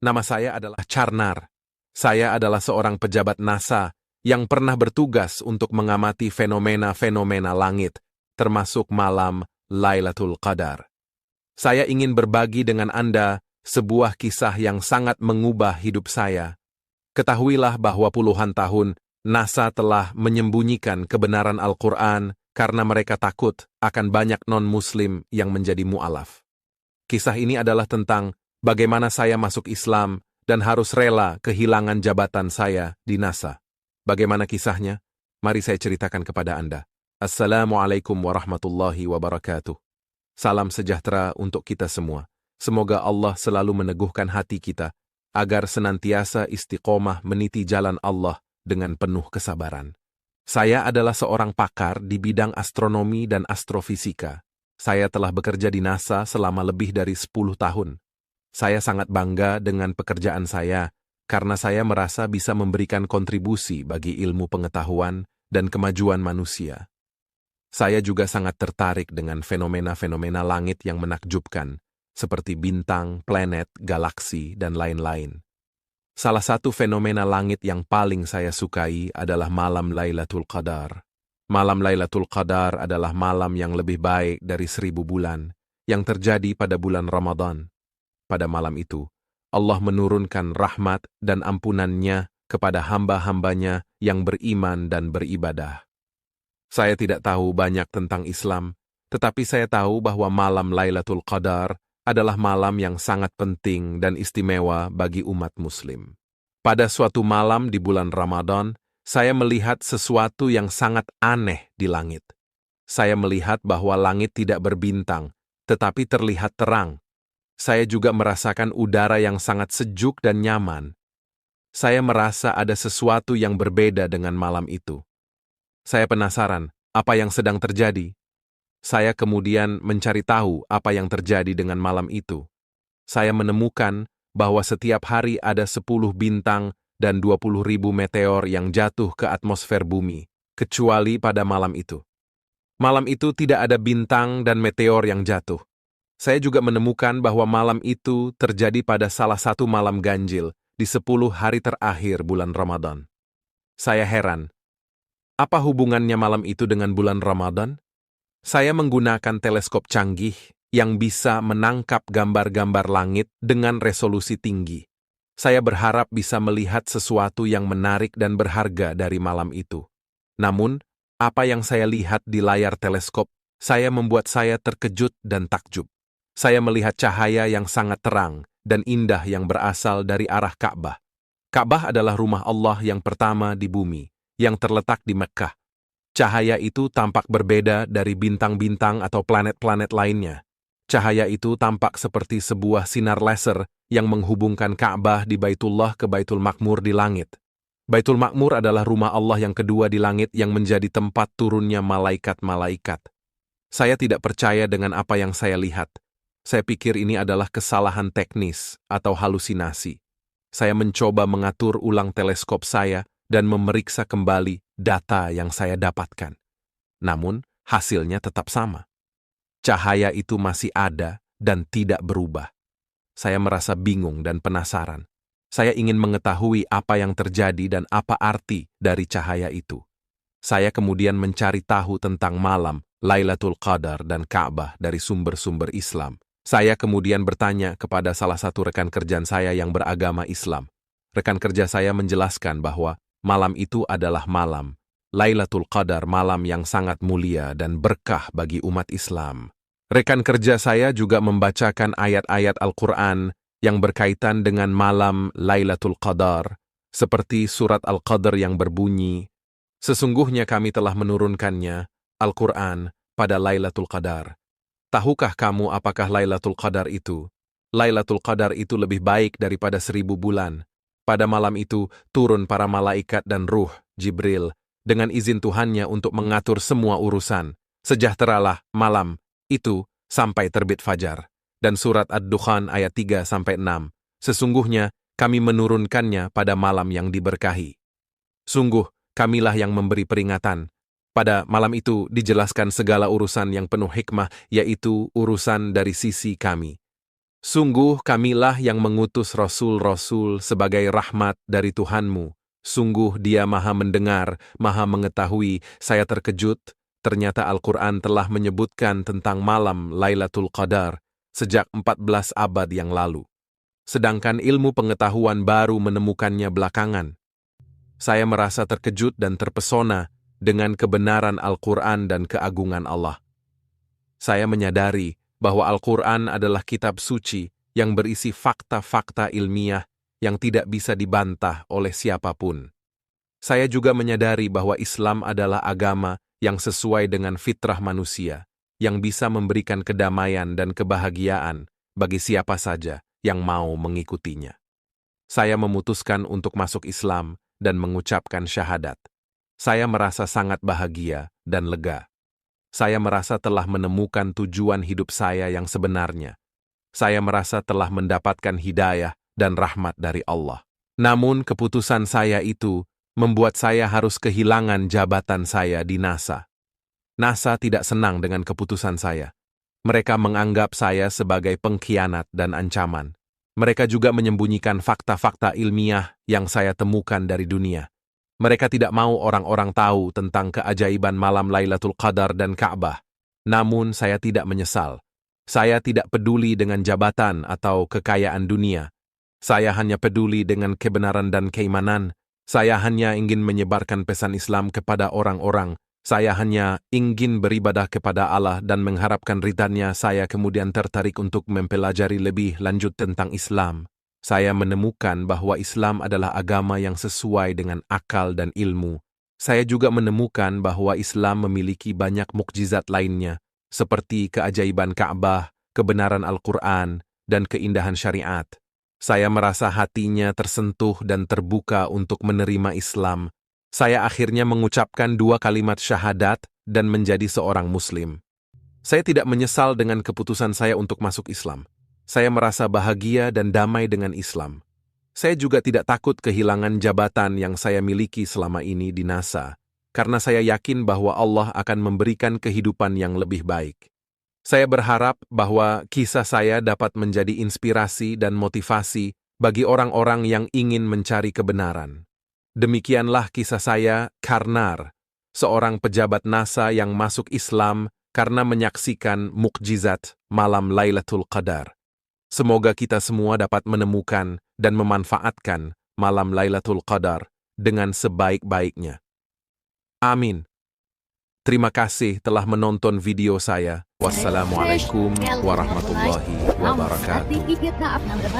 Nama saya adalah Charnar. Saya adalah seorang pejabat NASA yang pernah bertugas untuk mengamati fenomena-fenomena langit, termasuk malam Lailatul Qadar. Saya ingin berbagi dengan Anda sebuah kisah yang sangat mengubah hidup saya. Ketahuilah bahwa puluhan tahun NASA telah menyembunyikan kebenaran Al-Quran karena mereka takut akan banyak non-Muslim yang menjadi mu'alaf. Kisah ini adalah tentang bagaimana saya masuk Islam dan harus rela kehilangan jabatan saya di NASA. Bagaimana kisahnya? Mari saya ceritakan kepada Anda. Assalamualaikum warahmatullahi wabarakatuh. Salam sejahtera untuk kita semua. Semoga Allah selalu meneguhkan hati kita agar senantiasa istiqomah meniti jalan Allah dengan penuh kesabaran. Saya adalah seorang pakar di bidang astronomi dan astrofisika. Saya telah bekerja di NASA selama lebih dari 10 tahun. Saya sangat bangga dengan pekerjaan saya karena saya merasa bisa memberikan kontribusi bagi ilmu pengetahuan dan kemajuan manusia. Saya juga sangat tertarik dengan fenomena-fenomena langit yang menakjubkan, seperti bintang, planet, galaksi, dan lain-lain. Salah satu fenomena langit yang paling saya sukai adalah malam Lailatul Qadar. Malam Lailatul Qadar adalah malam yang lebih baik dari 1000 bulan, yang terjadi pada bulan Ramadan. Pada malam itu, Allah menurunkan rahmat dan ampunannya kepada hamba-hambanya yang beriman dan beribadah. Saya tidak tahu banyak tentang Islam, tetapi saya tahu bahwa malam Lailatul Qadar adalah malam yang sangat penting dan istimewa bagi umat Muslim. Pada suatu malam di bulan Ramadan, saya melihat sesuatu yang sangat aneh di langit. Saya melihat bahwa langit tidak berbintang, tetapi terlihat terang. Saya juga merasakan udara yang sangat sejuk dan nyaman. Saya merasa ada sesuatu yang berbeda dengan malam itu. Saya penasaran apa yang sedang terjadi. Saya kemudian mencari tahu apa yang terjadi dengan malam itu. Saya menemukan bahwa setiap hari ada 10 bintang dan 20.000 meteor yang jatuh ke atmosfer bumi, kecuali pada malam itu. Malam itu tidak ada bintang dan meteor yang jatuh. Saya juga menemukan bahwa malam itu terjadi pada salah satu malam ganjil di 10 hari terakhir bulan Ramadan. Saya heran. Apa hubungannya malam itu dengan bulan Ramadan? Saya menggunakan teleskop canggih yang bisa menangkap gambar-gambar langit dengan resolusi tinggi. Saya berharap bisa melihat sesuatu yang menarik dan berharga dari malam itu. Namun, apa yang saya lihat di layar teleskop, membuat saya terkejut dan takjub. Saya melihat cahaya yang sangat terang dan indah yang berasal dari arah Ka'bah. Ka'bah adalah rumah Allah yang pertama di bumi, yang terletak di Mekkah. Cahaya itu tampak berbeda dari bintang-bintang atau planet-planet lainnya. Cahaya itu tampak seperti sebuah sinar laser yang menghubungkan Ka'bah di Baitullah ke Baitul Ma'mur di langit. Baitul Ma'mur adalah rumah Allah yang kedua di langit yang menjadi tempat turunnya malaikat-malaikat. Saya tidak percaya dengan apa yang saya lihat. Saya pikir ini adalah kesalahan teknis atau halusinasi. Saya mencoba mengatur ulang teleskop saya dan memeriksa kembali data yang saya dapatkan. Namun, hasilnya tetap sama. Cahaya itu masih ada dan tidak berubah. Saya merasa bingung dan penasaran. Saya ingin mengetahui apa yang terjadi dan apa arti dari cahaya itu. Saya kemudian mencari tahu tentang malam Lailatul Qadar dan Ka'bah dari sumber-sumber Islam. Saya kemudian bertanya kepada salah satu rekan kerja saya yang beragama Islam. Rekan kerja saya menjelaskan bahwa malam itu adalah malam Lailatul Qadar, malam yang sangat mulia dan berkah bagi umat Islam. Rekan kerja saya juga membacakan ayat-ayat Al-Quran yang berkaitan dengan malam Lailatul Qadar, seperti surat Al-Qadr yang berbunyi, "Sesungguhnya kami telah menurunkannya, Al-Quran, pada Lailatul Qadar. Tahukah kamu apakah Lailatul Qadar itu? Lailatul Qadar itu lebih baik daripada 1000 bulan. Pada malam itu turun para malaikat dan ruh, Jibril, dengan izin Tuhannya untuk mengatur semua urusan. Sejahteralah malam itu sampai terbit fajar." Dan surat Ad-Dukhan ayat 3-6. "Sesungguhnya kami menurunkannya pada malam yang diberkahi. Sungguh, kamilah yang memberi peringatan. Pada malam itu dijelaskan segala urusan yang penuh hikmah, yaitu urusan dari sisi kami. Sungguh kamilah yang mengutus Rasul-Rasul sebagai rahmat dari Tuhanmu. Sungguh dia maha mendengar, maha mengetahui. Saya terkejut, ternyata Al-Quran telah menyebutkan tentang malam Lailatul Qadar sejak 14 abad yang lalu. Sedangkan ilmu pengetahuan baru menemukannya belakangan. Saya merasa terkejut dan terpesona dengan kebenaran Al-Quran dan keagungan Allah. Saya menyadari bahwa Al-Quran adalah kitab suci yang berisi fakta-fakta ilmiah yang tidak bisa dibantah oleh siapapun. Saya juga menyadari bahwa Islam adalah agama yang sesuai dengan fitrah manusia, yang bisa memberikan kedamaian dan kebahagiaan bagi siapa saja yang mau mengikutinya. Saya memutuskan untuk masuk Islam dan mengucapkan syahadat. Saya merasa sangat bahagia dan lega. Saya merasa telah menemukan tujuan hidup saya yang sebenarnya. Saya merasa telah mendapatkan hidayah dan rahmat dari Allah. Namun keputusan saya itu membuat saya harus kehilangan jabatan saya di NASA. NASA tidak senang dengan keputusan saya. Mereka menganggap saya sebagai pengkhianat dan ancaman. Mereka juga menyembunyikan fakta-fakta ilmiah yang saya temukan dari dunia. Mereka tidak mau orang-orang tahu tentang keajaiban malam Lailatul Qadar dan Ka'bah. Namun saya tidak menyesal. Saya tidak peduli dengan jabatan atau kekayaan dunia. Saya hanya peduli dengan kebenaran dan keimanan. Saya hanya ingin menyebarkan pesan Islam kepada orang-orang. Saya hanya ingin beribadah kepada Allah dan mengharapkan ridha-Nya. Saya kemudian tertarik untuk mempelajari lebih lanjut tentang Islam. Saya menemukan bahwa Islam adalah agama yang sesuai dengan akal dan ilmu. Saya juga menemukan bahwa Islam memiliki banyak mukjizat lainnya, seperti keajaiban Ka'bah, kebenaran Al-Quran, dan keindahan syariat. Saya merasa hatinya tersentuh dan terbuka untuk menerima Islam. Saya akhirnya mengucapkan 2 kalimat syahadat dan menjadi seorang Muslim. Saya tidak menyesal dengan keputusan saya untuk masuk Islam. Saya merasa bahagia dan damai dengan Islam. Saya juga tidak takut kehilangan jabatan yang saya miliki selama ini di NASA, karena saya yakin bahwa Allah akan memberikan kehidupan yang lebih baik. Saya berharap bahwa kisah saya dapat menjadi inspirasi dan motivasi bagi orang-orang yang ingin mencari kebenaran. Demikianlah kisah saya, Karnar, seorang pejabat NASA yang masuk Islam karena menyaksikan mukjizat malam Lailatul Qadar. Semoga kita semua dapat menemukan dan memanfaatkan malam Lailatul Qadar dengan sebaik-baiknya. Amin. Terima kasih telah menonton video saya. Wassalamualaikum warahmatullahi wabarakatuh.